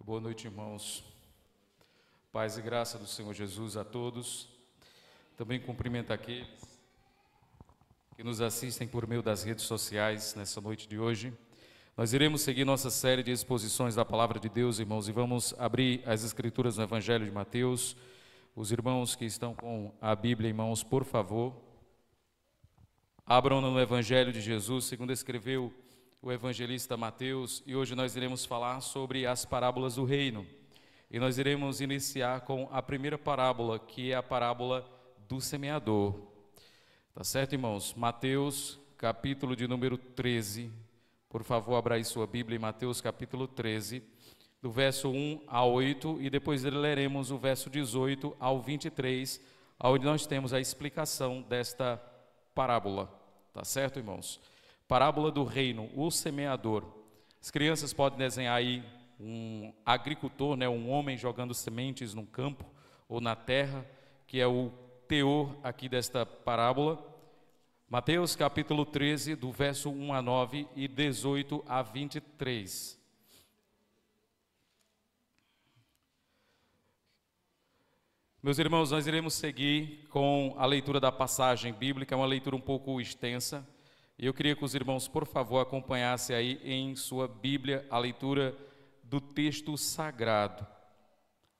Boa noite, irmãos. Paz e graça do Senhor Jesus a todos. Também cumprimento aqueles que nos assistem por meio das redes sociais nessa noite de hoje. Nós iremos seguir nossa série de exposições da Palavra de Deus, irmãos, e vamos abrir as Escrituras no Evangelho de Mateus. Os irmãos que estão com a Bíblia em mãos, por favor, abram no Evangelho de Jesus, segundo escreveu o evangelista Mateus, e hoje nós iremos falar sobre as parábolas do reino. E nós iremos iniciar com a primeira parábola, que é a parábola do semeador. Tá certo, irmãos? Mateus, capítulo de número 13. Por favor, abra aí sua Bíblia em Mateus, capítulo 13, do verso 1 a 8, e depois leremos o verso 18 ao 23, onde nós temos a explicação desta parábola. Tá certo, irmãos? Parábola do reino, o semeador. As crianças podem desenhar aí um agricultor, um homem jogando sementes no campo ou na terra, que é o teor aqui desta parábola. Mateus capítulo 13, do verso 1 a 9 e 18 a 23. Meus irmãos, nós iremos seguir com a leitura da passagem bíblica, é uma leitura um pouco extensa. E eu queria que os irmãos, por favor, acompanhassem aí em sua Bíblia a leitura do texto sagrado.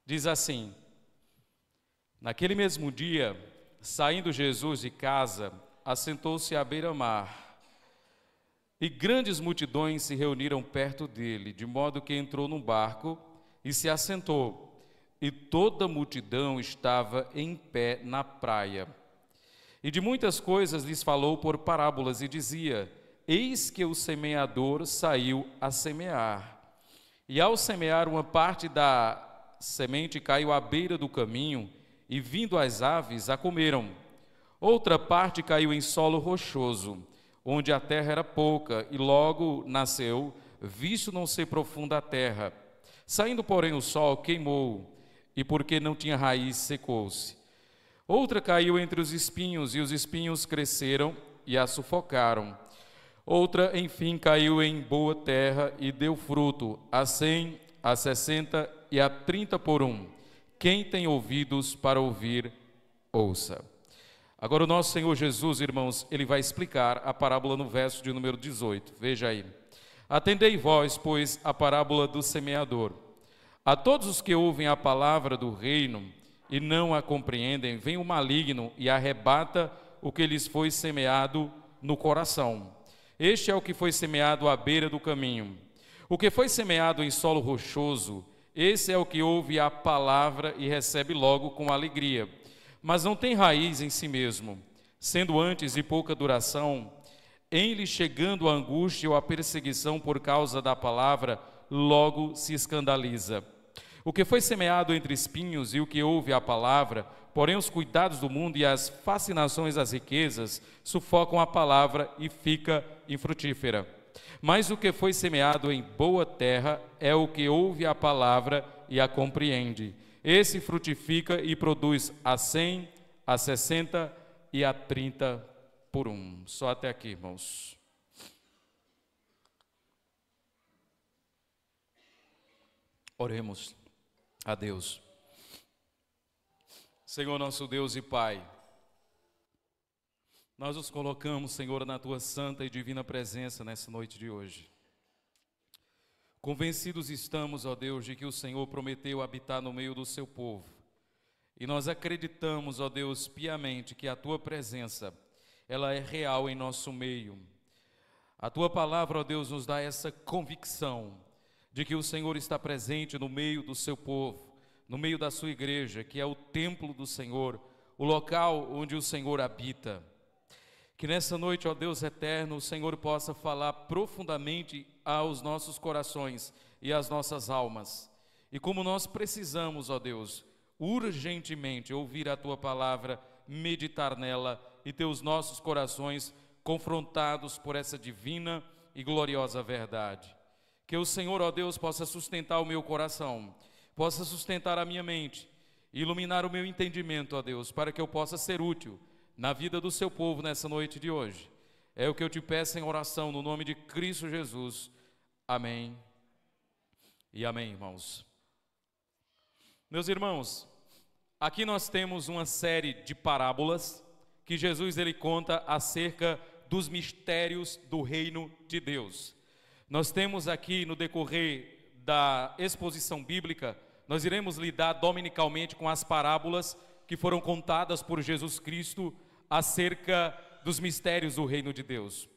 Diz assim: naquele mesmo dia, saindo Jesus de casa, assentou-se à beira-mar, e grandes multidões se reuniram perto dele, de modo que entrou num barco e se assentou, e toda a multidão estava em pé na praia. E de muitas coisas lhes falou por parábolas e dizia: eis que o semeador saiu a semear. E ao semear, uma parte da semente caiu à beira do caminho, e vindo as aves a comeram. Outra parte caiu em solo rochoso, onde a terra era pouca, e logo nasceu, visto não ser profunda a terra. Saindo, porém, o sol, queimou, e porque não tinha raiz, secou-se. Outra caiu entre os espinhos, e os espinhos cresceram e a sufocaram. Outra, enfim, caiu em boa terra e deu fruto, a 100, a 60 e a 30 por um. Quem tem ouvidos para ouvir, ouça. Agora o nosso Senhor Jesus, irmãos, ele vai explicar a parábola no verso de número 18. Veja aí. Atendei vós, pois, a parábola do semeador. A todos os que ouvem a palavra do reino e não a compreendem, vem o maligno e arrebata o que lhes foi semeado no coração. Este é o que foi semeado à beira do caminho. O que foi semeado em solo rochoso, esse é o que ouve a palavra e recebe logo com alegria, mas não tem raiz em si mesmo, sendo antes de pouca duração. Em lhe chegando a angústia ou a perseguição por causa da palavra, logo se escandaliza. O que foi semeado entre espinhos e o que ouve a palavra, porém os cuidados do mundo e as fascinações das riquezas sufocam a palavra e fica infrutífera. Mas o que foi semeado em boa terra é o que ouve a palavra e a compreende. Esse frutifica e produz a 100, a 60 e a 30 por um. Só até aqui, irmãos. Oremos a Deus. Senhor nosso Deus e Pai, nós nos colocamos, Senhor, na Tua santa e divina presença nessa noite de hoje. Convencidos estamos, ó Deus, de que o Senhor prometeu habitar no meio do Seu povo. E nós acreditamos, ó Deus, piamente que a Tua presença, ela é real em nosso meio. A Tua palavra, ó Deus, nos dá essa convicção de que o Senhor está presente no meio do Seu povo, no meio da Sua igreja, que é o templo do Senhor, o local onde o Senhor habita. Que nessa noite, ó Deus eterno, o Senhor possa falar profundamente aos nossos corações e às nossas almas. E como nós precisamos, ó Deus, urgentemente ouvir a Tua palavra, meditar nela e ter os nossos corações confrontados por essa divina e gloriosa verdade. Que o Senhor, ó Deus, possa sustentar o meu coração, possa sustentar a minha mente, iluminar o meu entendimento, ó Deus, para que eu possa ser útil na vida do Seu povo nessa noite de hoje. É o que eu te peço em oração, no nome de Cristo Jesus. Amém e amém, irmãos. Meus irmãos, aqui nós temos uma série de parábolas que Jesus ele conta acerca dos mistérios do reino de Deus. Nós temos aqui no decorrer da exposição bíblica, nós iremos lidar dominicalmente com as parábolas que foram contadas por Jesus Cristo acerca dos mistérios do reino de Deus.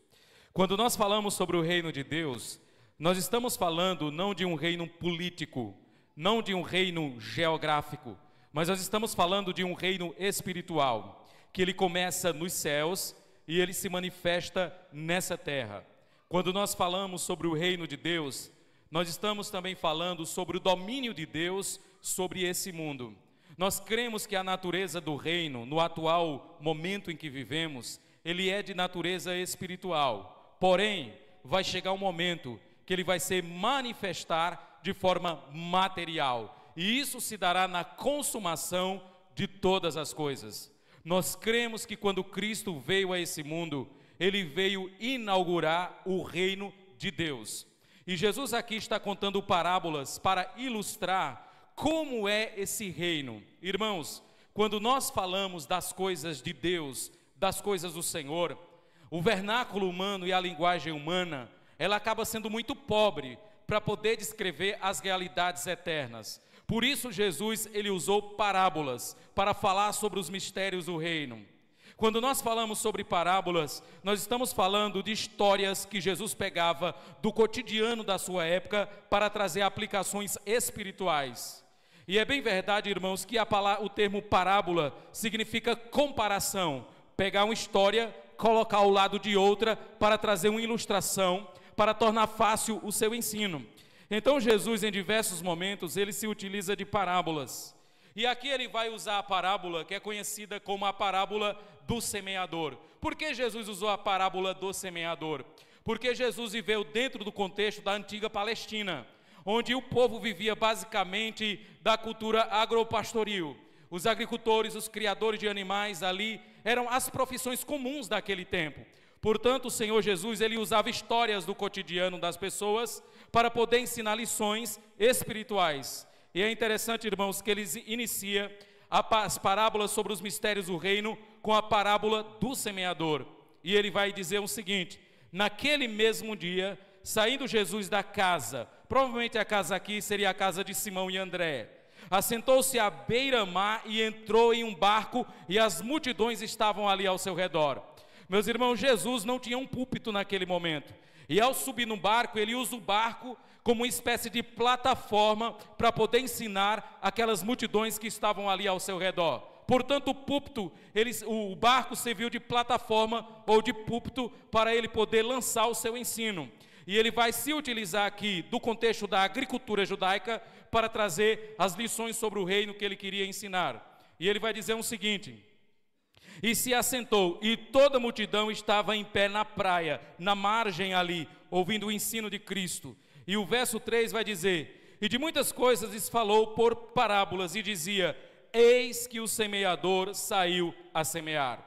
Quando nós falamos sobre o reino de Deus, nós estamos falando não de um reino político, não de um reino geográfico, mas nós estamos falando de um reino espiritual, que ele começa nos céus e ele se manifesta nessa terra. Quando nós falamos sobre o reino de Deus, nós estamos também falando sobre o domínio de Deus sobre esse mundo. Nós cremos que a natureza do reino, no atual momento em que vivemos, ele é de natureza espiritual. Porém, vai chegar um momento que ele vai se manifestar de forma material. E isso se dará na consumação de todas as coisas. Nós cremos que quando Cristo veio a esse mundo, ele veio inaugurar o reino de Deus. E Jesus aqui está contando parábolas para ilustrar como é esse reino. Irmãos, quando nós falamos das coisas de Deus, das coisas do Senhor, o vernáculo humano e a linguagem humana, ela acaba sendo muito pobre para poder descrever as realidades eternas. Por isso Jesus, ele usou parábolas para falar sobre os mistérios do reino. Quando nós falamos sobre parábolas, nós estamos falando de histórias que Jesus pegava do cotidiano da sua época para trazer aplicações espirituais. E é bem verdade, irmãos, que o termo parábola significa comparação. Pegar uma história, colocar ao lado de outra para trazer uma ilustração, para tornar fácil o seu ensino. Então Jesus, em diversos momentos, ele se utiliza de parábolas. E aqui ele vai usar a parábola que é conhecida como a parábola do semeador. Por que Jesus usou a parábola do semeador? Porque Jesus viveu dentro do contexto da antiga Palestina, onde o povo vivia basicamente da cultura agropastoril. Os agricultores, os criadores de animais ali eram as profissões comuns daquele tempo. Portanto, o Senhor Jesus, ele usava histórias do cotidiano das pessoas para poder ensinar lições espirituais. E é interessante, irmãos, que ele inicia as parábolas sobre os mistérios do reino com a parábola do semeador. E ele vai dizer o seguinte: naquele mesmo dia, saindo Jesus da casa, provavelmente a casa aqui seria a casa de Simão e André, assentou-se à beira-mar e entrou em um barco, e as multidões estavam ali ao seu redor. Meus irmãos, Jesus não tinha um púlpito naquele momento, e ao subir no barco, ele usa o barco como uma espécie de plataforma para poder ensinar aquelas multidões que estavam ali ao seu redor. Portanto, o púlpito, o barco serviu de plataforma ou de púlpito para ele poder lançar o seu ensino. E ele vai se utilizar aqui do contexto da agricultura judaica para trazer as lições sobre o reino que ele queria ensinar. E ele vai dizer o seguinte: e se assentou, e toda a multidão estava em pé na praia, na margem ali, ouvindo o ensino de Cristo. E o verso 3 vai dizer: e de muitas coisas lhes falou por parábolas, e dizia: eis que o semeador saiu a semear.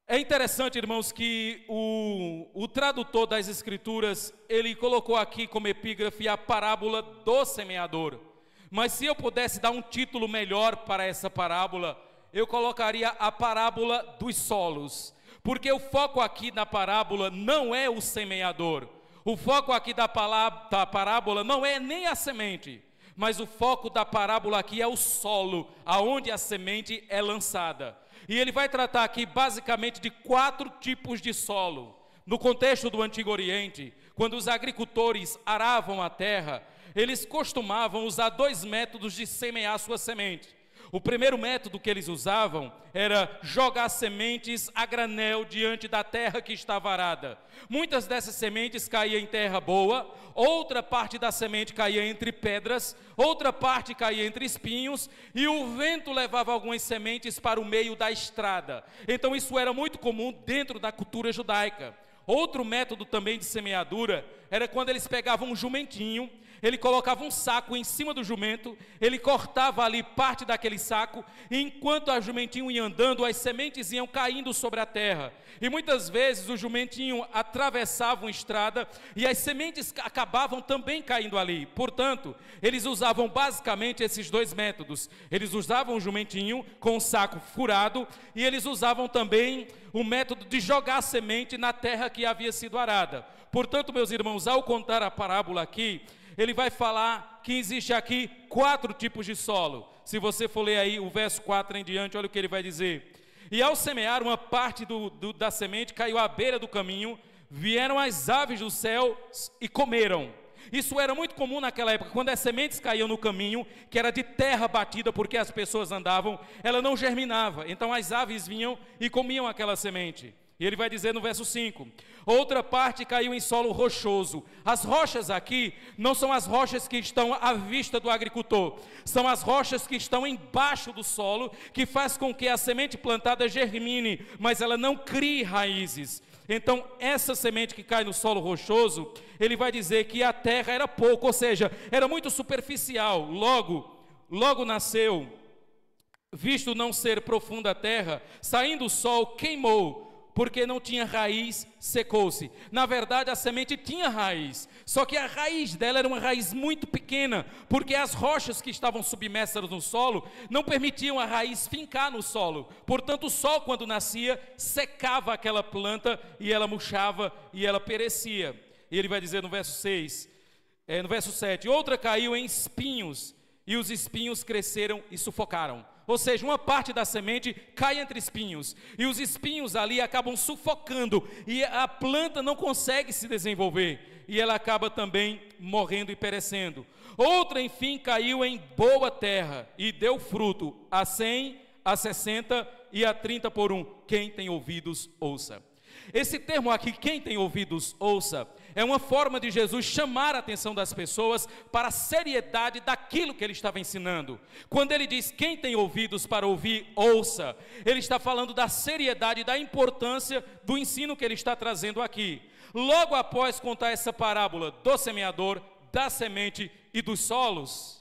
É interessante, irmãos, que o tradutor das Escrituras, ele colocou aqui como epígrafe a parábola do semeador. Mas se eu pudesse dar um título melhor para essa parábola, eu colocaria a parábola dos solos. Porque o foco aqui na parábola não é o semeador. O foco aqui da parábola não é nem a semente, mas o foco da parábola aqui é o solo, aonde a semente é lançada. E ele vai tratar aqui basicamente de 4 tipos de solo. No contexto do Antigo Oriente, quando os agricultores aravam a terra, eles costumavam usar 2 métodos de semear sua semente. O primeiro método que eles usavam era jogar sementes a granel diante da terra que estava arada. Muitas dessas sementes caíam em terra boa, outra parte da semente caía entre pedras, outra parte caía entre espinhos, e o vento levava algumas sementes para o meio da estrada. Então isso era muito comum dentro da cultura judaica. Outro método também de semeadura era quando eles pegavam um jumentinho, ele colocava um saco em cima do jumento, ele cortava ali parte daquele saco, e enquanto o jumentinho ia andando, as sementes iam caindo sobre a terra. E muitas vezes o jumentinho atravessava uma estrada e as sementes acabavam também caindo ali. Portanto, eles usavam basicamente esses dois métodos. Eles usavam o jumentinho com o saco furado e eles usavam também o método de jogar a semente na terra que havia sido arada. Portanto, meus irmãos, ao contar a parábola aqui, ele vai falar que existe aqui 4 tipos de solo. Se você for ler aí o verso 4 em diante, olha o que ele vai dizer. E ao semear, uma parte da semente caiu à beira do caminho, vieram as aves do céu e comeram. Isso era muito comum naquela época, quando as sementes caíam no caminho, que era de terra batida, porque as pessoas andavam, ela não germinava. Então as aves vinham e comiam aquela semente. E ele vai dizer no verso 5, outra parte caiu em solo rochoso. As rochas aqui não são as rochas que estão à vista do agricultor, são as rochas que estão embaixo do solo, que faz com que a semente plantada germine, mas ela não crie raízes. Então essa semente que cai no solo rochoso, ele vai dizer que a terra era pouco, ou seja, era muito superficial, logo nasceu, visto não ser profunda a terra, saindo o sol, queimou, porque não tinha raiz, secou-se. Na verdade, a semente tinha raiz, só que a raiz dela era uma raiz muito pequena, porque as rochas que estavam submersas no solo não permitiam a raiz fincar no solo. Portanto, o sol, quando nascia, secava aquela planta e ela murchava e ela perecia. E ele vai dizer no verso 7, outra caiu em espinhos, e os espinhos cresceram e sufocaram. Ou seja, uma parte da semente cai entre espinhos, e os espinhos ali acabam sufocando, e a planta não consegue se desenvolver, e ela acaba também morrendo e perecendo. Outra, enfim, caiu em boa terra, e deu fruto, a 100, a 60 e a 30 por 1. Quem tem ouvidos, ouça. Esse termo aqui, quem tem ouvidos, ouça, é uma forma de Jesus chamar a atenção das pessoas para a seriedade daquilo que ele estava ensinando. Quando ele diz, quem tem ouvidos para ouvir, ouça, ele está falando da seriedade, da importância do ensino que ele está trazendo aqui. Logo após contar essa parábola do semeador, da semente e dos solos,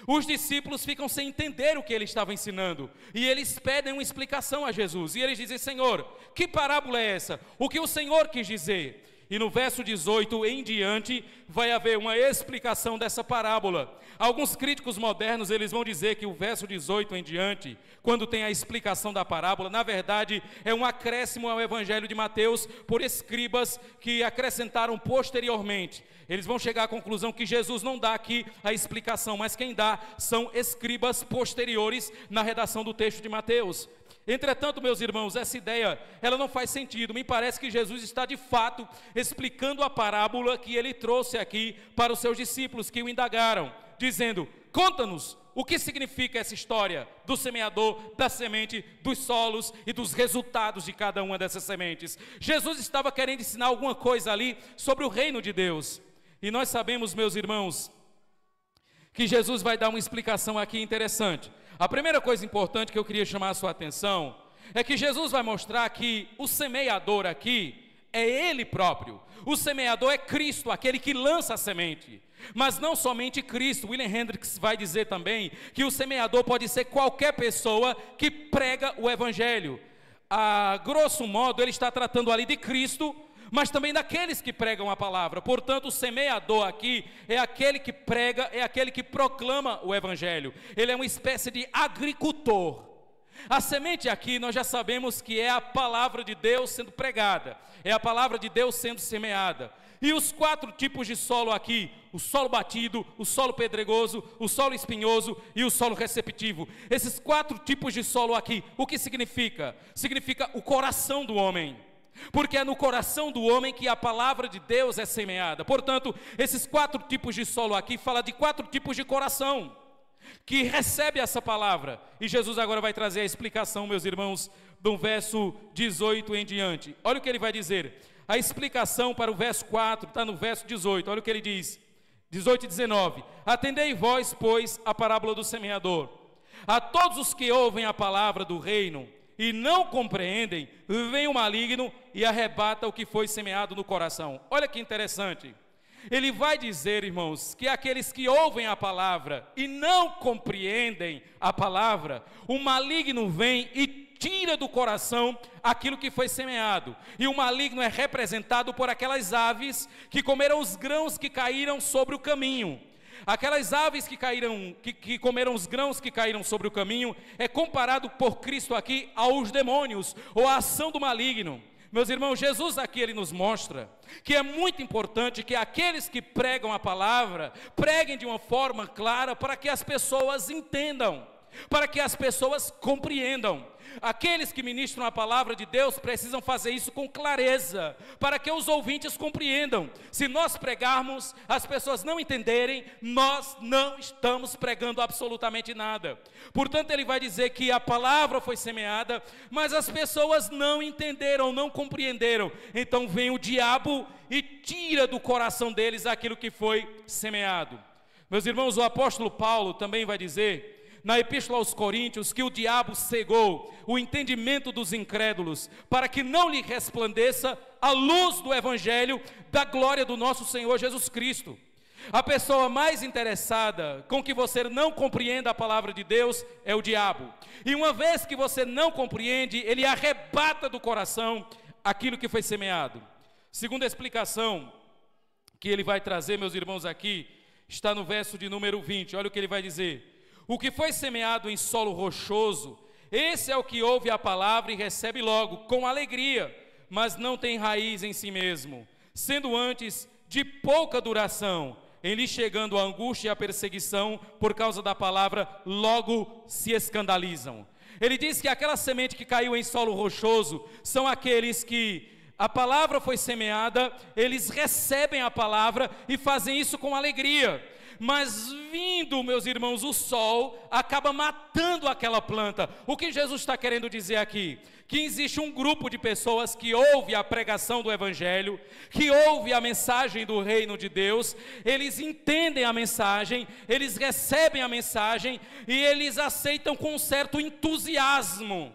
os discípulos ficam sem entender o que ele estava ensinando, e eles pedem uma explicação a Jesus, e eles dizem, Senhor, que parábola é essa? O que o Senhor quis dizer? E no verso 18 em diante, vai haver uma explicação dessa parábola. Alguns críticos modernos, eles vão dizer que o verso 18 em diante, quando tem a explicação da parábola, na verdade, é um acréscimo ao Evangelho de Mateus, por escribas que acrescentaram posteriormente. Eles vão chegar à conclusão que Jesus não dá aqui a explicação, mas quem dá são escribas posteriores na redação do texto de Mateus. Entretanto, meus irmãos, essa ideia, ela não faz sentido. Me parece que Jesus está de fato explicando a parábola que ele trouxe aqui para os seus discípulos que o indagaram, dizendo, conta-nos o que significa essa história do semeador, da semente, dos solos e dos resultados de cada uma dessas sementes. Jesus estava querendo ensinar alguma coisa ali sobre o reino de Deus. E nós sabemos, meus irmãos, que Jesus vai dar uma explicação aqui interessante. A primeira coisa importante que eu queria chamar a sua atenção é que Jesus vai mostrar que o semeador aqui é Ele próprio. O semeador é Cristo, aquele que lança a semente. Mas não somente Cristo. William Hendricks vai dizer também que o semeador pode ser qualquer pessoa que prega o Evangelho. A grosso modo, ele está tratando ali de Cristo, mas também daqueles que pregam a palavra. Portanto, o semeador aqui é aquele que prega, é aquele que proclama o Evangelho. Ele é uma espécie de agricultor. A semente aqui nós já sabemos que é a palavra de Deus sendo pregada, é a palavra de Deus sendo semeada. E os 4 tipos de solo aqui, o solo batido, o solo pedregoso, o solo espinhoso e o solo receptivo. Esses 4 tipos de solo aqui, o que significa? Significa o coração do homem. Porque é no coração do homem que a palavra de Deus é semeada. Portanto, esses 4 tipos de solo aqui fala de 4 tipos de coração que recebe essa palavra. E Jesus agora vai trazer a explicação, meus irmãos, do verso 18 em diante. Olha o que ele vai dizer. A explicação para o verso 4 está no verso 18. Olha o que ele diz. 18 e 19. Atendei vós, pois, a parábola do semeador. A todos os que ouvem a palavra do reino e não compreendem, vem o maligno e arrebata o que foi semeado no coração. Olha que interessante. Ele vai dizer, irmãos, que aqueles que ouvem a palavra e não compreendem a palavra, o maligno vem e tira do coração aquilo que foi semeado. E o maligno é representado por aquelas aves que comeram os grãos que caíram sobre o caminho. Aquelas aves que comeram os grãos que caíram sobre o caminho é comparado por Cristo aqui aos demônios, ou à ação do maligno. Meus irmãos, Jesus aqui ele nos mostra que é muito importante que aqueles que pregam a palavra, preguem de uma forma clara para que as pessoas entendam, para que as pessoas compreendam. Aqueles que ministram a palavra de Deus precisam fazer isso com clareza, para que os ouvintes compreendam. Se nós pregarmos, as pessoas não entenderem, nós não estamos pregando absolutamente nada. Portanto, ele vai dizer que a palavra foi semeada, mas as pessoas não entenderam, não compreenderam. Então vem o diabo e tira do coração deles aquilo que foi semeado. Meus irmãos, o apóstolo Paulo também vai dizer na Epístola aos Coríntios que o diabo cegou o entendimento dos incrédulos, para que não lhe resplandeça a luz do Evangelho da glória do nosso Senhor Jesus Cristo. A pessoa mais interessada com que você não compreenda a palavra de Deus é o diabo. E uma vez que você não compreende, ele arrebata do coração aquilo que foi semeado. Segunda explicação que ele vai trazer, meus irmãos, aqui, está no verso de número 20. Olha o que ele vai dizer. O que foi semeado em solo rochoso, esse é o que ouve a palavra e recebe logo, com alegria, mas não tem raiz em si mesmo, sendo antes de pouca duração, em lhe chegando a angústia e a perseguição por causa da palavra, logo se escandalizam. Ele diz que aquela semente que caiu em solo rochoso são aqueles que a palavra foi semeada, eles recebem a palavra e fazem isso com alegria. Mas vindo, meus irmãos, o sol acaba matando aquela planta. O que Jesus está querendo dizer aqui? Que existe um grupo de pessoas que ouve a pregação do Evangelho, que ouve a mensagem do reino de Deus, eles entendem a mensagem, eles recebem a mensagem e eles aceitam com um certo entusiasmo.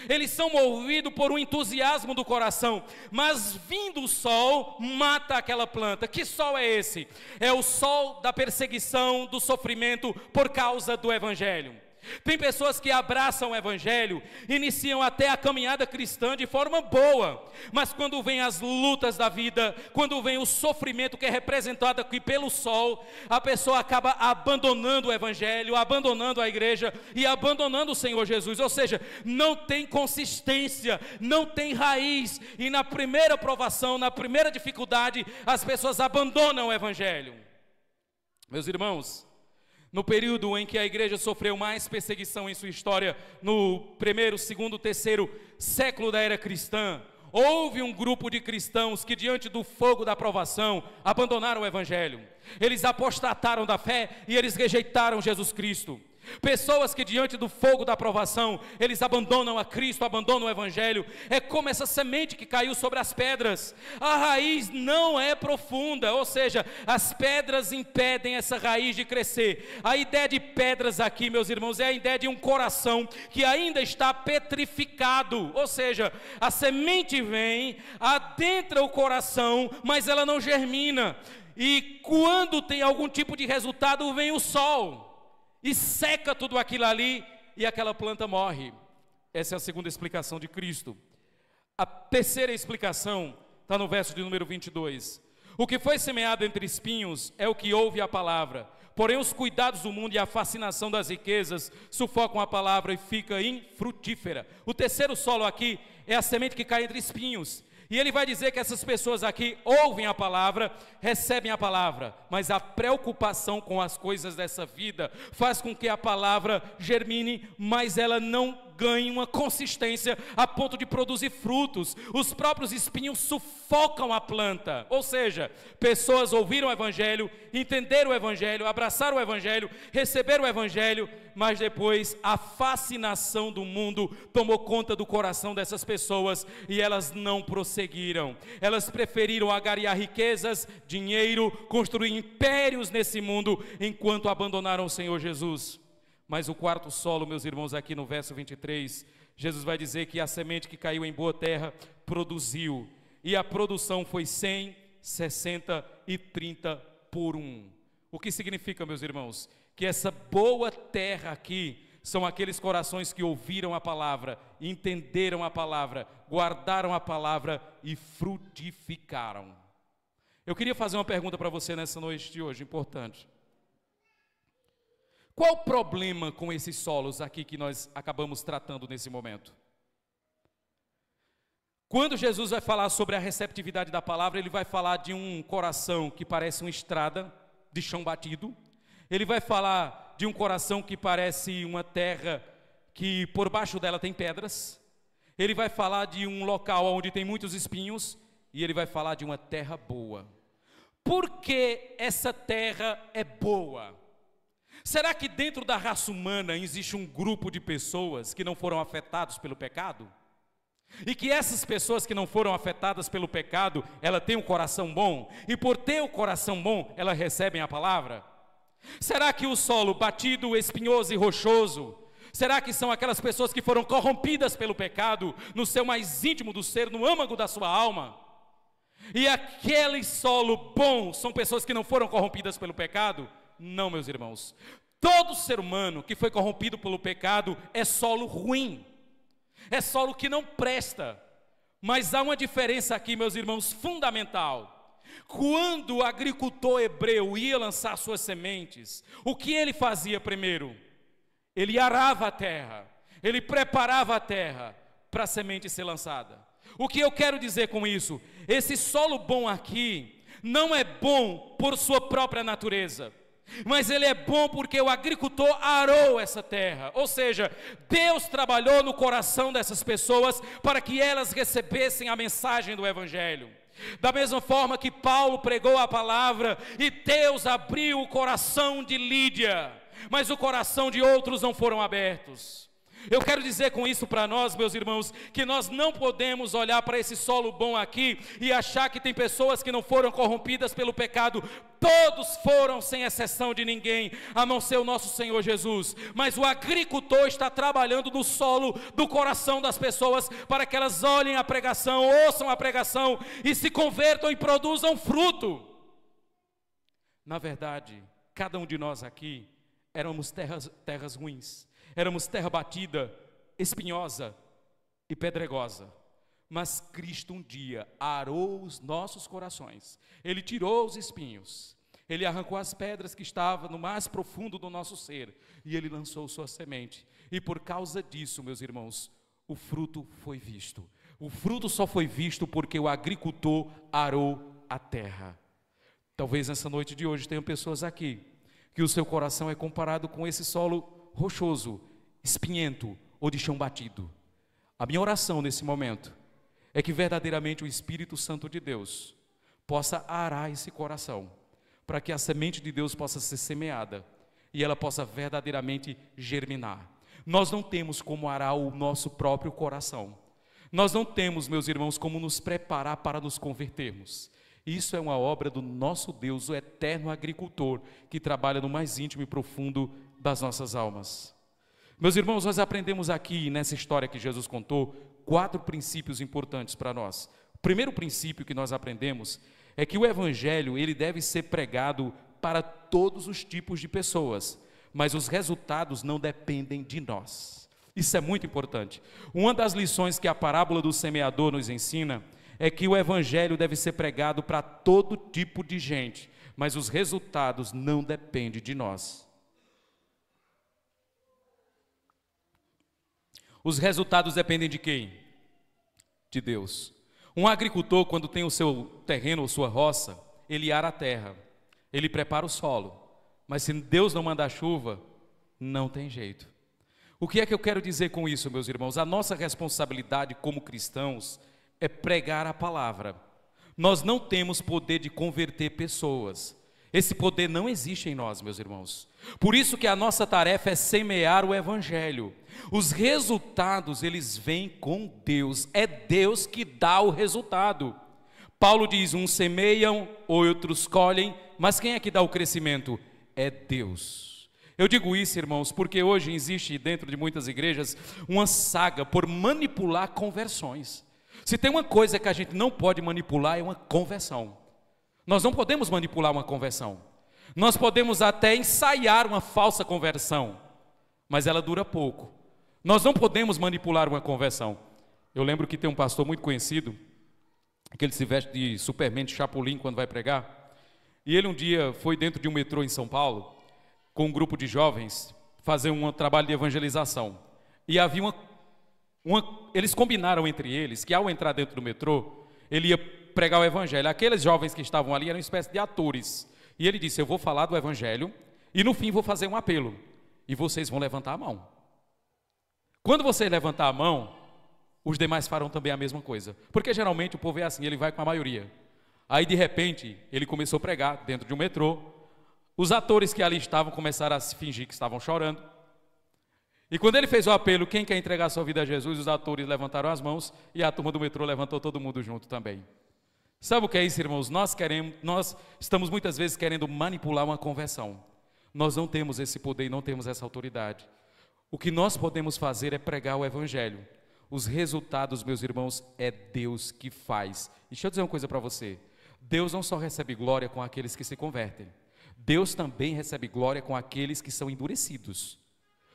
Eles são movidos por um entusiasmo do coração, mas vindo o sol, mata aquela planta. Que sol é esse? É o sol da perseguição, do sofrimento por causa do Evangelho. Tem pessoas que abraçam o Evangelho, iniciam até a caminhada cristã de forma boa, mas quando vem as lutas da vida, quando vem o sofrimento que é representado aqui pelo sol, a pessoa acaba abandonando o Evangelho, abandonando a igreja e abandonando o Senhor Jesus. Ou seja, não tem consistência, não tem raiz, e na primeira provação, na primeira dificuldade, as pessoas abandonam o Evangelho. Meus irmãos, no período em que a igreja sofreu mais perseguição em sua história, no primeiro, segundo, terceiro século da era cristã, houve um grupo de cristãos que diante do fogo da provação abandonaram o Evangelho. Eles apostataram da fé e eles rejeitaram Jesus Cristo. Pessoas que diante do fogo da provação, eles abandonam a Cristo, abandonam o Evangelho. É como essa semente que caiu sobre as pedras. A raiz não é profunda, ou seja, as pedras impedem essa raiz de crescer. A ideia de pedras aqui, meus irmãos, é a ideia de um coração que ainda está petrificado. Ou seja, a semente vem, adentra o coração, mas ela não germina. E quando tem algum tipo de resultado, vem o sol e seca tudo aquilo ali, e aquela planta morre. Essa é a segunda explicação de Cristo. A terceira explicação está no verso de número 22. O que foi semeado entre espinhos é o que ouve a palavra, porém os cuidados do mundo e a fascinação das riquezas sufocam a palavra e fica infrutífera. O terceiro solo aqui é a semente que cai entre espinhos. E ele vai dizer que essas pessoas aqui ouvem a palavra, recebem a palavra, mas a preocupação com as coisas dessa vida faz com que a palavra germine, mas ela não ganhe uma consistência a ponto de produzir frutos. Os próprios espinhos sufocam a planta. Ou seja, pessoas ouviram o Evangelho, entenderam o Evangelho, abraçaram o Evangelho, receberam o Evangelho, mas depois a fascinação do mundo tomou conta do coração dessas pessoas e elas não prosseguiram. Elas preferiram agariar riquezas, dinheiro, construir impérios nesse mundo, enquanto abandonaram o Senhor Jesus. Mas o quarto solo, meus irmãos, aqui no verso 23, Jesus vai dizer que a semente que caiu em boa terra produziu, e a produção foi 100, 60 e 30 por 1. O que significa, meus irmãos? Que essa boa terra aqui são aqueles corações que ouviram a palavra, entenderam a palavra, guardaram a palavra e frutificaram. Eu queria fazer uma pergunta para você nessa noite de hoje, importante. Qual o problema com esses solos aqui que nós acabamos tratando nesse momento? Quando Jesus vai falar sobre a receptividade da palavra, ele vai falar de um coração que parece uma estrada de chão batido. Ele vai falar de um coração que parece uma terra que por baixo dela tem pedras. Ele vai falar de um local onde tem muitos espinhos. E ele vai falar de uma terra boa. Por que essa terra é boa? Será que dentro da raça humana existe um grupo de pessoas que não foram afetados pelo pecado? E que essas pessoas que não foram afetadas pelo pecado, ela tem um coração bom, e por ter o coração bom, elas recebem a palavra? Será que o solo batido, espinhoso e rochoso, será que são aquelas pessoas que foram corrompidas pelo pecado, no seu mais íntimo do ser, no âmago da sua alma? E aquele solo bom, são pessoas que não foram corrompidas pelo pecado? Não, meus irmãos. Todo ser humano que foi corrompido pelo pecado é solo ruim. É solo que não presta. Mas há uma diferença aqui, meus irmãos, fundamental. Quando o agricultor hebreu ia lançar suas sementes, o que ele fazia primeiro? Ele arava a terra, ele preparava a terra para a semente ser lançada. O que eu quero dizer com isso? Esse solo bom aqui não é bom por sua própria natureza, mas ele é bom porque o agricultor arou essa terra, ou seja, Deus trabalhou no coração dessas pessoas para que elas recebessem a mensagem do Evangelho. Da mesma forma que Paulo pregou a palavra e Deus abriu o coração de Lídia, mas o coração de outros não foram abertos. Eu quero dizer com isso para nós, meus irmãos, que nós não podemos olhar para esse solo bom aqui e achar que tem pessoas que não foram corrompidas pelo pecado. Todos foram, sem exceção de ninguém, a não ser o nosso Senhor Jesus. Mas o agricultor está trabalhando no solo do coração das pessoas para que elas olhem a pregação, ouçam a pregação e se convertam e produzam fruto. Na verdade, cada um de nós aqui éramos terras ruins. Éramos terra batida, espinhosa e pedregosa. Mas Cristo um dia arou os nossos corações. Ele tirou os espinhos. Ele arrancou as pedras que estavam no mais profundo do nosso ser. E Ele lançou sua semente. E por causa disso, meus irmãos, o fruto foi visto. O fruto só foi visto porque o agricultor arou a terra. Talvez nessa noite de hoje tenham pessoas aqui que o seu coração é comparado com esse solo rochoso, espinhento ou de chão batido. A minha oração nesse momento é que verdadeiramente o Espírito Santo de Deus possa arar esse coração, para que a semente de Deus possa ser semeada e ela possa verdadeiramente germinar. Nós não temos como arar o nosso próprio coração. Nós não temos, meus irmãos, como nos preparar para nos convertermos. Isso é uma obra do nosso Deus, o eterno agricultor, que trabalha no mais íntimo e profundo das nossas almas. Meus irmãos, nós aprendemos aqui, nessa história que Jesus contou, 4 princípios importantes para nós. O primeiro princípio que nós aprendemos é que o Evangelho, ele deve ser pregado para todos os tipos de pessoas, mas os resultados não dependem de nós. Isso é muito importante. Uma das lições que a parábola do semeador nos ensina é que o Evangelho deve ser pregado para todo tipo de gente, mas os resultados não dependem de nós. Os resultados dependem de quem? De Deus. Um agricultor, quando tem o seu terreno ou sua roça, ele ara a terra, ele prepara o solo, mas se Deus não mandar chuva, não tem jeito. O que é que eu quero dizer com isso, meus irmãos? A nossa responsabilidade como cristãos é pregar a palavra. Nós não temos poder de converter pessoas. Esse poder não existe em nós, meus irmãos. Por isso que a nossa tarefa é semear o Evangelho. Os resultados, eles vêm com Deus. É Deus que dá o resultado. Paulo diz, uns semeiam, outros colhem, mas quem é que dá o crescimento? É Deus. Eu digo isso, irmãos, porque hoje existe dentro de muitas igrejas uma saga por manipular conversões. Se tem uma coisa que a gente não pode manipular, é uma conversão. Nós não podemos manipular uma conversão. Nós podemos até ensaiar uma falsa conversão, mas ela dura pouco. Nós não podemos manipular uma conversão. Eu lembro que tem um pastor muito conhecido, que ele se veste de Superman, de Chapolin, quando vai pregar. E ele um dia foi dentro de um metrô em São Paulo, com um grupo de jovens, fazer um trabalho de evangelização. E havia eles combinaram entre eles que ao entrar dentro do metrô, ele ia pregar o evangelho. Aqueles jovens que estavam ali eram uma espécie de atores. E ele disse: eu vou falar do evangelho e no fim vou fazer um apelo. E vocês vão levantar a mão. Quando você levantar a mão, os demais farão também a mesma coisa. Porque geralmente o povo é assim, ele vai com a maioria. Aí de repente, ele começou a pregar dentro de um metrô. Os atores que ali estavam começaram a se fingir que estavam chorando. E quando ele fez o apelo, quem quer entregar sua vida a Jesus, os atores levantaram as mãos e a turma do metrô levantou todo mundo junto também. Sabe o que é isso, irmãos? Nós estamos muitas vezes querendo manipular uma conversão. Nós não temos esse poder e não temos essa autoridade. O que nós podemos fazer é pregar o evangelho. Os resultados, meus irmãos, é Deus que faz. E deixa eu dizer uma coisa para você. Deus não só recebe glória com aqueles que se convertem. Deus também recebe glória com aqueles que são endurecidos.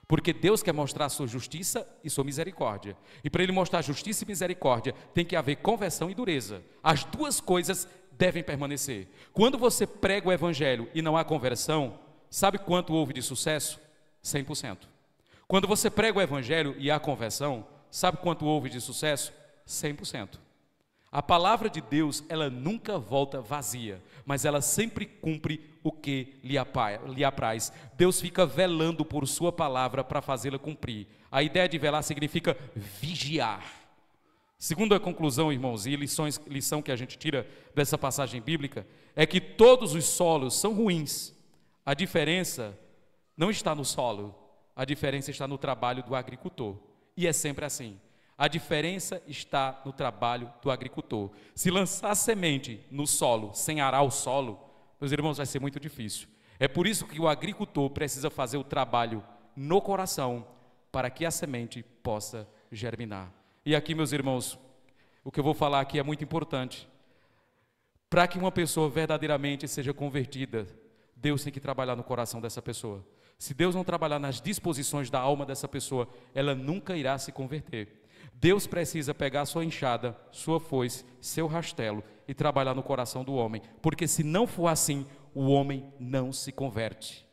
Porque Deus quer mostrar a sua justiça e sua misericórdia. E para Ele mostrar justiça e misericórdia, tem que haver conversão e dureza. As duas coisas devem permanecer. Quando você prega o evangelho e não há conversão, sabe quanto houve de sucesso? 100%. Quando você prega o evangelho e há conversão, sabe quanto houve de sucesso? 100%. A palavra de Deus, ela nunca volta vazia, mas ela sempre cumpre o que lhe apraz. Deus fica velando por sua palavra para fazê-la cumprir. A ideia de velar significa vigiar. Segundo a conclusão, irmãos, e lição que a gente tira dessa passagem bíblica, é que todos os solos são ruins. A diferença não está no solo, a diferença está no trabalho do agricultor. E é sempre assim. A diferença está no trabalho do agricultor. Se lançar semente no solo sem arar o solo, meus irmãos, vai ser muito difícil. É por isso que o agricultor precisa fazer o trabalho no coração para que a semente possa germinar. E aqui, meus irmãos, o que eu vou falar aqui é muito importante. Para que uma pessoa verdadeiramente seja convertida, Deus tem que trabalhar no coração dessa pessoa. Se Deus não trabalhar nas disposições da alma dessa pessoa, ela nunca irá se converter. Deus precisa pegar sua enxada, sua foice, seu rastelo e trabalhar no coração do homem, porque se não for assim, o homem não se converte.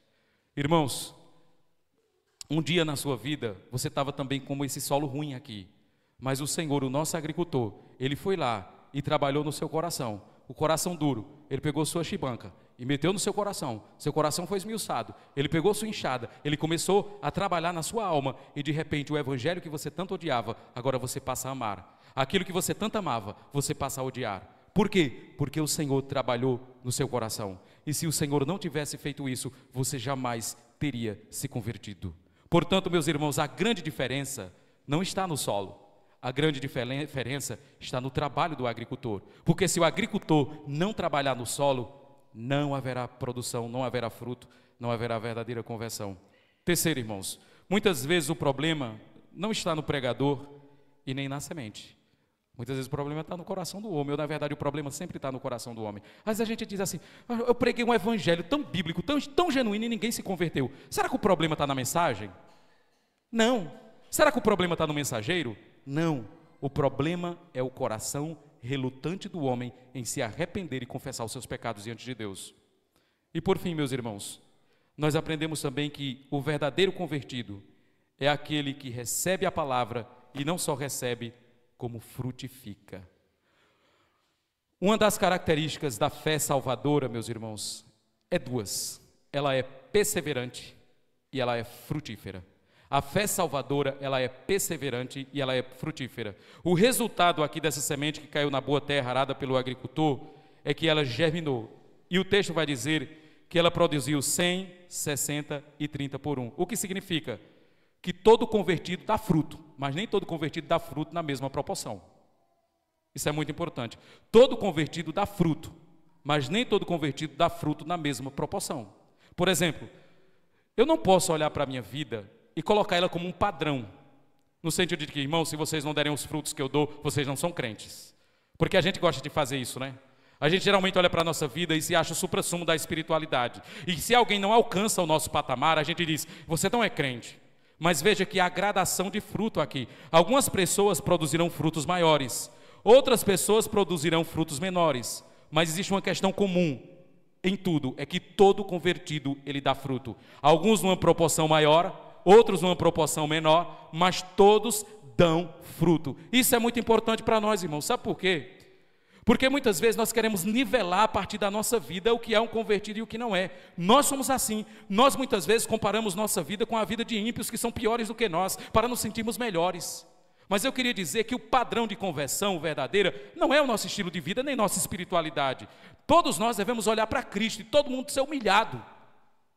Irmãos, um dia na sua vida, você estava também como esse solo ruim aqui, mas o Senhor, o nosso agricultor, Ele foi lá e trabalhou no seu coração, o coração duro. Ele pegou sua chibanca e meteu no seu coração foi esmiuçado, ele pegou sua enxada, ele começou a trabalhar na sua alma, e de repente o evangelho que você tanto odiava, agora você passa a amar. Aquilo que você tanto amava, você passa a odiar. Por quê? Porque o Senhor trabalhou no seu coração. E se o Senhor não tivesse feito isso, você jamais teria se convertido. Portanto, meus irmãos, a grande diferença não está no solo. A grande diferença está no trabalho do agricultor. Porque se o agricultor não trabalhar no solo, não haverá produção, não haverá fruto, não haverá verdadeira conversão. Terceiro, irmãos, muitas vezes o problema não está no pregador e nem na semente. Muitas vezes o problema está no coração do homem, ou na verdade o problema sempre está no coração do homem. Mas a gente diz assim: eu preguei um evangelho tão bíblico, tão genuíno e ninguém se converteu. Será que o problema está na mensagem? Não. Será que o problema está no mensageiro? Não. O problema é o coração relutante do homem em se arrepender e confessar os seus pecados diante de Deus. E por fim, meus irmãos, nós aprendemos também que o verdadeiro convertido é aquele que recebe a palavra e não só recebe, como frutifica. Uma das características da fé salvadora, meus irmãos, é duas. Ela é perseverante e ela é frutífera. A fé salvadora, ela é perseverante e ela é frutífera. O resultado aqui dessa semente que caiu na boa terra arada pelo agricultor é que ela germinou. E o texto vai dizer que ela produziu 100, 60 e 30 por 1. O que significa? Que todo convertido dá fruto, mas nem todo convertido dá fruto na mesma proporção. Isso é muito importante. Todo convertido dá fruto, mas nem todo convertido dá fruto na mesma proporção. Por exemplo, eu não posso olhar para a minha vida e colocar ela como um padrão, no sentido de que, irmãos, se vocês não derem os frutos que eu dou, vocês não são crentes. Porque a gente gosta de fazer isso, né? A gente geralmente olha para a nossa vida e se acha o suprassumo da espiritualidade. E se alguém não alcança o nosso patamar, a gente diz, você não é crente. Mas veja que há gradação de fruto aqui. Algumas pessoas produzirão frutos maiores, outras pessoas produzirão frutos menores. Mas existe uma questão comum em tudo, é que todo convertido ele dá fruto. Alguns numa proporção maior, outros numa proporção menor, mas todos dão fruto. Isso é muito importante para nós, irmãos. Sabe por quê? Porque muitas vezes nós queremos nivelar a partir da nossa vida o que é um convertido e o que não é. Nós somos assim. Nós muitas vezes comparamos nossa vida com a vida de ímpios que são piores do que nós, para nos sentirmos melhores. Mas eu queria dizer que o padrão de conversão verdadeira não é o nosso estilo de vida, nem nossa espiritualidade. Todos nós devemos olhar para Cristo e todo mundo ser humilhado.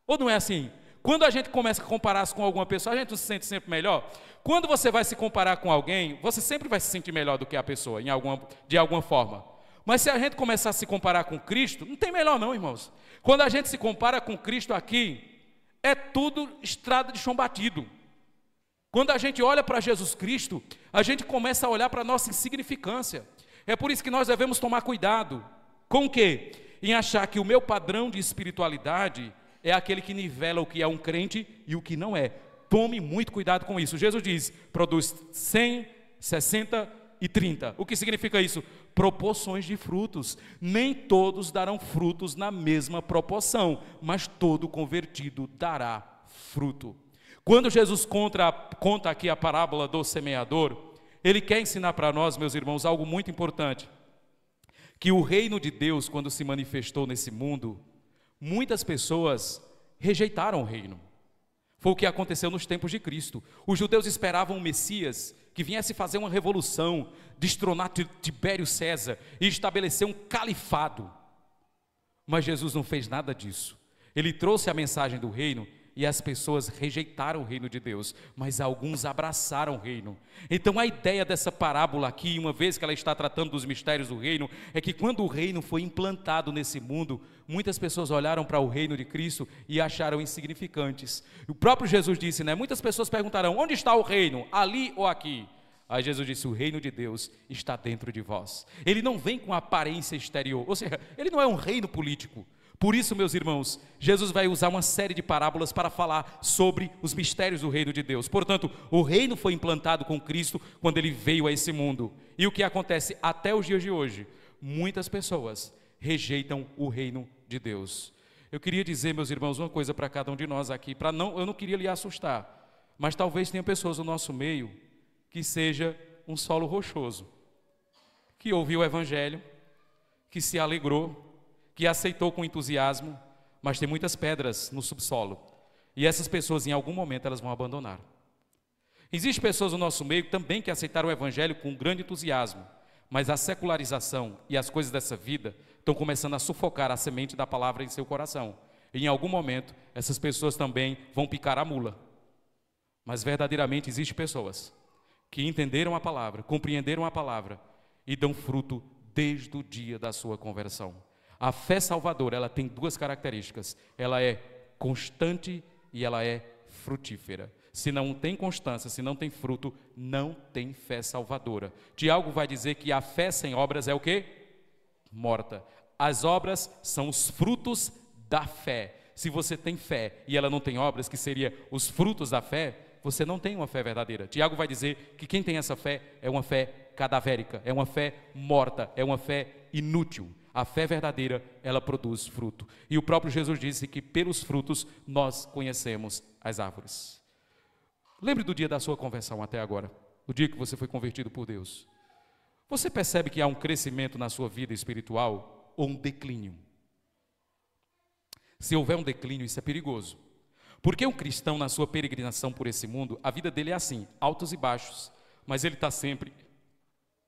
Ou não é assim? Quando a gente começa a comparar-se com alguma pessoa, a gente não se sente sempre melhor. Quando você vai se comparar com alguém, você sempre vai se sentir melhor do que a pessoa, de alguma forma. Mas se a gente começar a se comparar com Cristo, não tem melhor não, irmãos. Quando a gente se compara com Cristo aqui, é tudo estrada de chão batido. Quando a gente olha para Jesus Cristo, a gente começa a olhar para a nossa insignificância. É por isso que nós devemos tomar cuidado. Com o quê? Em achar que o meu padrão de espiritualidade é aquele que nivela o que é um crente e o que não é. Tome muito cuidado com isso. Jesus diz, produz 100, 60 e 30. O que significa isso? Proporções de frutos. Nem todos darão frutos na mesma proporção, mas todo convertido dará fruto. Quando Jesus conta aqui a parábola do semeador, ele quer ensinar para nós, meus irmãos, algo muito importante. Que o reino de Deus, quando se manifestou nesse mundo, muitas pessoas rejeitaram o reino. Foi o que aconteceu nos tempos de Cristo. Os judeus esperavam um Messias que viesse fazer uma revolução, destronar Tibério César e estabelecer um califado. Mas Jesus não fez nada disso. Ele trouxe a mensagem do reino e as pessoas rejeitaram o reino de Deus, mas alguns abraçaram o reino. Então a ideia dessa parábola aqui, uma vez que ela está tratando dos mistérios do reino, é que quando o reino foi implantado nesse mundo, muitas pessoas olharam para o reino de Cristo e acharam insignificantes. O próprio Jesus disse, né? Muitas pessoas perguntarão, onde está o reino? Ali ou aqui? Aí Jesus disse, o reino de Deus está dentro de vós. Ele não vem com aparência exterior, ou seja, ele não é um reino político. Por isso, meus irmãos, Jesus vai usar uma série de parábolas para falar sobre os mistérios do reino de Deus. Portanto, o reino foi implantado com Cristo quando ele veio a esse mundo. E o que acontece até os dias de hoje? Muitas pessoas rejeitam o reino de Deus. Eu queria dizer, meus irmãos, uma coisa para cada um de nós aqui, eu não queria lhe assustar, mas talvez tenha pessoas no nosso meio que seja um solo rochoso, que ouviu o evangelho, que se alegrou, que aceitou com entusiasmo, mas tem muitas pedras no subsolo. E essas pessoas, em algum momento, elas vão abandonar. Existem pessoas no nosso meio também que aceitaram o evangelho com grande entusiasmo, mas a secularização e as coisas dessa vida estão começando a sufocar a semente da palavra em seu coração. E em algum momento, essas pessoas também vão picar a mula. Mas verdadeiramente existem pessoas que entenderam a palavra, compreenderam a palavra e dão fruto desde o dia da sua conversão. A fé salvadora, ela tem duas características. Ela é constante e ela é frutífera. Se não tem constância, se não tem fruto, não tem fé salvadora. Tiago vai dizer que a fé sem obras é o quê? Morta. As obras são os frutos da fé. Se você tem fé e ela não tem obras, que seria os frutos da fé, você não tem uma fé verdadeira. Tiago vai dizer que quem tem essa fé é uma fé cadavérica, é uma fé morta, é uma fé inútil. A fé verdadeira, ela produz fruto. E o próprio Jesus disse que pelos frutos nós conhecemos as árvores. Lembre do dia da sua conversão até agora, o dia que você foi convertido por Deus. Você percebe que há um crescimento na sua vida espiritual ou um declínio? Se houver um declínio, isso é perigoso. Porque um cristão, na sua peregrinação por esse mundo, a vida dele é assim, altos e baixos, mas ele está sempre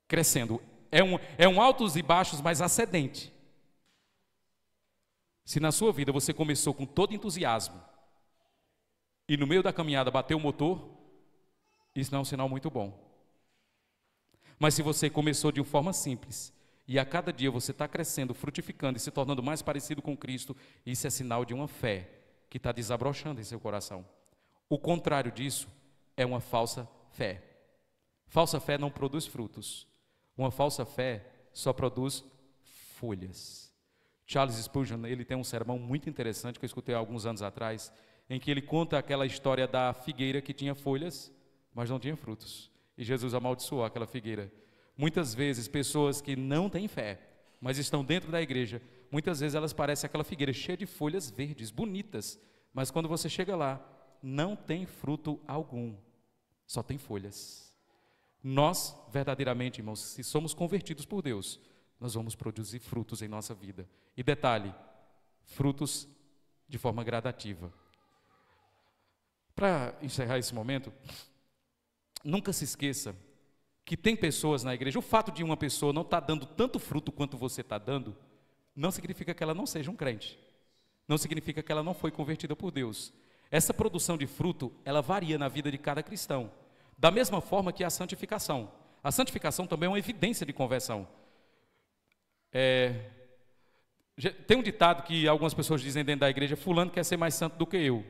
crescendo. É um altos e baixos, mas ascendente. Se na sua vida você começou com todo entusiasmo e no meio da caminhada bateu o motor, isso não é um sinal muito bom. Mas se você começou de uma forma simples e a cada dia você está crescendo, frutificando e se tornando mais parecido com Cristo, isso é sinal de uma fé que está desabrochando em seu coração. O contrário disso é uma falsa fé. Falsa fé não produz frutos. Uma falsa fé só produz folhas. Charles Spurgeon, ele tem um sermão muito interessante que eu escutei há alguns anos atrás, em que ele conta aquela história da figueira que tinha folhas, mas não tinha frutos. E Jesus amaldiçoou aquela figueira. Muitas vezes, pessoas que não têm fé, mas estão dentro da igreja, muitas vezes elas parecem aquela figueira cheia de folhas verdes, bonitas, mas quando você chega lá, não tem fruto algum, só tem folhas. Nós, verdadeiramente, irmãos, se somos convertidos por Deus, nós vamos produzir frutos em nossa vida. E detalhe, frutos de forma gradativa. Para encerrar esse momento, nunca se esqueça que tem pessoas na igreja, o fato de uma pessoa não estar dando tanto fruto quanto você está dando, não significa que ela não seja um crente, não significa que ela não foi convertida por Deus. Essa produção de fruto, ela varia na vida de cada cristão, da mesma forma que a santificação. A santificação também é uma evidência de conversão. Tem um ditado que algumas pessoas dizem dentro da igreja: fulano quer ser mais santo do que eu.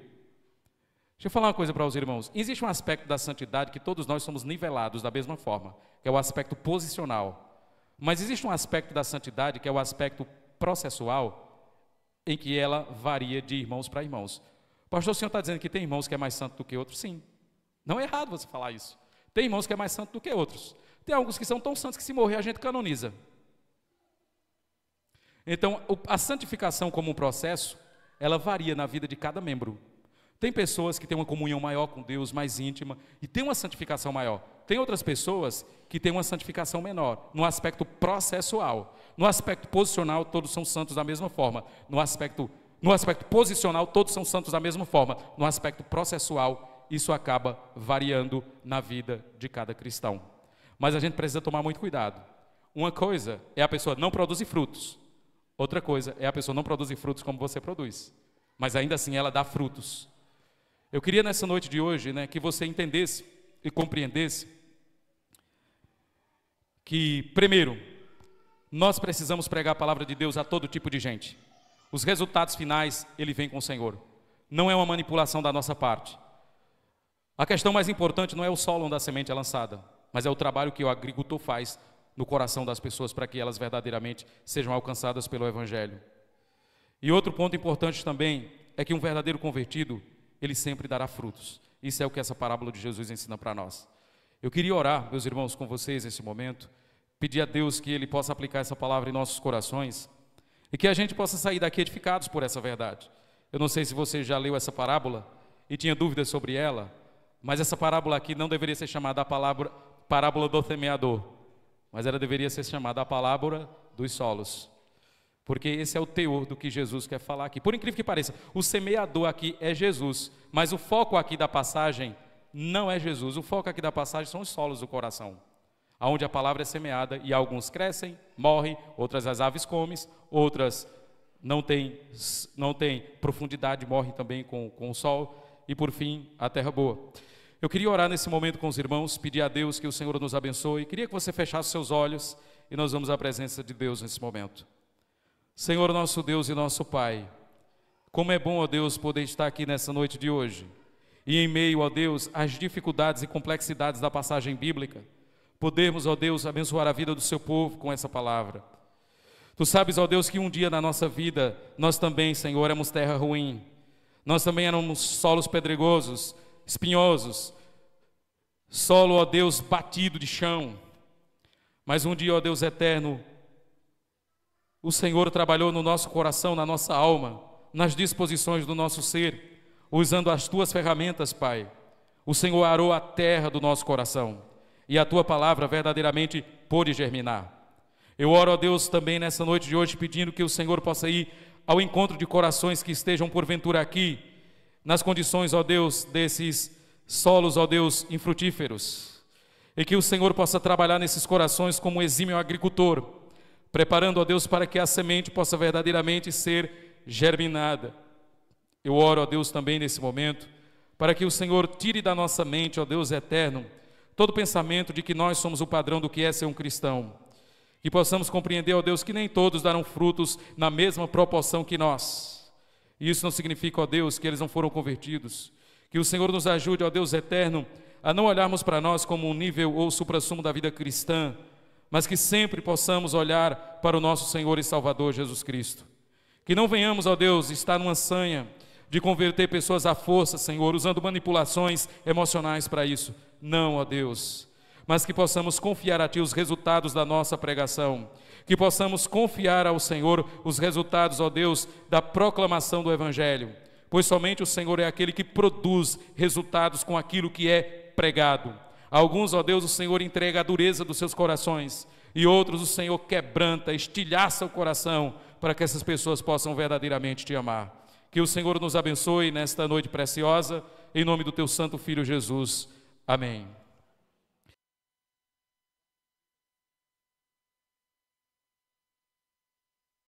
Deixa eu falar uma coisa para os irmãos. Existe um aspecto da santidade que todos nós somos nivelados da mesma forma, que é o aspecto posicional. Mas existe um aspecto da santidade que é o aspecto processual, em que ela varia de irmãos para irmãos. Pastor, o senhor está dizendo que tem irmãos que é mais santo do que outros? Sim. Não é errado você falar isso. Tem irmãos que é mais santo do que outros. Tem alguns que são tão santos que se morrer a gente canoniza. Então, a santificação como um processo, ela varia na vida de cada membro. Tem pessoas que têm uma comunhão maior com Deus, mais íntima, e tem uma santificação maior. Tem outras pessoas que têm uma santificação menor, no aspecto processual. No aspecto posicional, todos são santos da mesma forma. No aspecto posicional, todos são santos da mesma forma. No aspecto processual, isso acaba variando na vida de cada cristão. Mas a gente precisa tomar muito cuidado. Uma coisa é a pessoa não produzir frutos. Outra coisa é a pessoa não produzir frutos como você produz. Mas ainda assim ela dá frutos. Eu queria nessa noite de hoje, que você entendesse e compreendesse que, primeiro, nós precisamos pregar a palavra de Deus a todo tipo de gente. Os resultados finais, ele vem com o Senhor. Não é uma manipulação da nossa parte. A questão mais importante não é o solo onde a semente é lançada, mas é o trabalho que o agricultor faz no coração das pessoas para que elas verdadeiramente sejam alcançadas pelo Evangelho. E outro ponto importante também é que um verdadeiro convertido, ele sempre dará frutos. Isso é o que essa parábola de Jesus ensina para nós. Eu queria orar, meus irmãos, com vocês nesse momento, pedir a Deus que Ele possa aplicar essa palavra em nossos corações e que a gente possa sair daqui edificados por essa verdade. Eu não sei se você já leu essa parábola e tinha dúvidas sobre ela, mas essa parábola aqui não deveria ser chamada a parábola do semeador, mas ela deveria ser chamada a parábola dos solos. Porque esse é o teor do que Jesus quer falar aqui. Por incrível que pareça, o semeador aqui é Jesus, mas o foco aqui da passagem não é Jesus. O foco aqui da passagem são os solos do coração, onde a palavra é semeada e alguns crescem, morrem, outras as aves comem, outras não têm profundidade, morrem também com o sol e por fim a terra boa. Eu queria orar nesse momento com os irmãos, pedir a Deus que o Senhor nos abençoe. Queria que você fechasse seus olhos e nós vamos à presença de Deus nesse momento. Senhor nosso Deus e nosso Pai, como é bom, ó Deus, poder estar aqui nessa noite de hoje e em meio, ó Deus, às dificuldades e complexidades da passagem bíblica, podermos, ó Deus, abençoar a vida do seu povo com essa palavra. Tu sabes, ó Deus, que um dia na nossa vida, nós também, Senhor, éramos terra ruim, nós também éramos solos pedregosos, espinhosos, solo, ó Deus, batido de chão, mas um dia, ó Deus eterno, o Senhor trabalhou no nosso coração, na nossa alma, nas disposições do nosso ser, usando as tuas ferramentas, Pai. O Senhor arou a terra do nosso coração e a tua palavra verdadeiramente pôde germinar. Eu oro a Deus também nessa noite de hoje, pedindo que o Senhor possa ir ao encontro de corações que estejam porventura aqui, nas condições, ó Deus, desses solos, ó Deus, infrutíferos, e que o Senhor possa trabalhar nesses corações como um exímio agricultor, preparando, ó Deus, para que a semente possa verdadeiramente ser germinada. Eu oro, ó Deus, também nesse momento, para que o Senhor tire da nossa mente, ó Deus eterno, todo pensamento de que nós somos o padrão do que é ser um cristão. Que possamos compreender, ó Deus, que nem todos darão frutos na mesma proporção que nós. E isso não significa, ó Deus, que eles não foram convertidos. Que o Senhor nos ajude, ó Deus eterno, a não olharmos para nós como um nível ou suprassumo da vida cristã, mas que sempre possamos olhar para o nosso Senhor e Salvador Jesus Cristo. Que não venhamos, ó Deus, estar numa sanha de converter pessoas à força, Senhor, usando manipulações emocionais para isso. Não, ó Deus, mas que possamos confiar a Ti os resultados da nossa pregação, que possamos confiar ao Senhor os resultados, ó Deus, da proclamação do Evangelho, pois somente o Senhor é aquele que produz resultados com aquilo que é pregado. A alguns, ó Deus, o Senhor entrega a dureza dos seus corações, e outros o Senhor quebranta, estilhaça o coração, para que essas pessoas possam verdadeiramente Te amar. Que o Senhor nos abençoe nesta noite preciosa, em nome do Teu Santo Filho Jesus. Amém.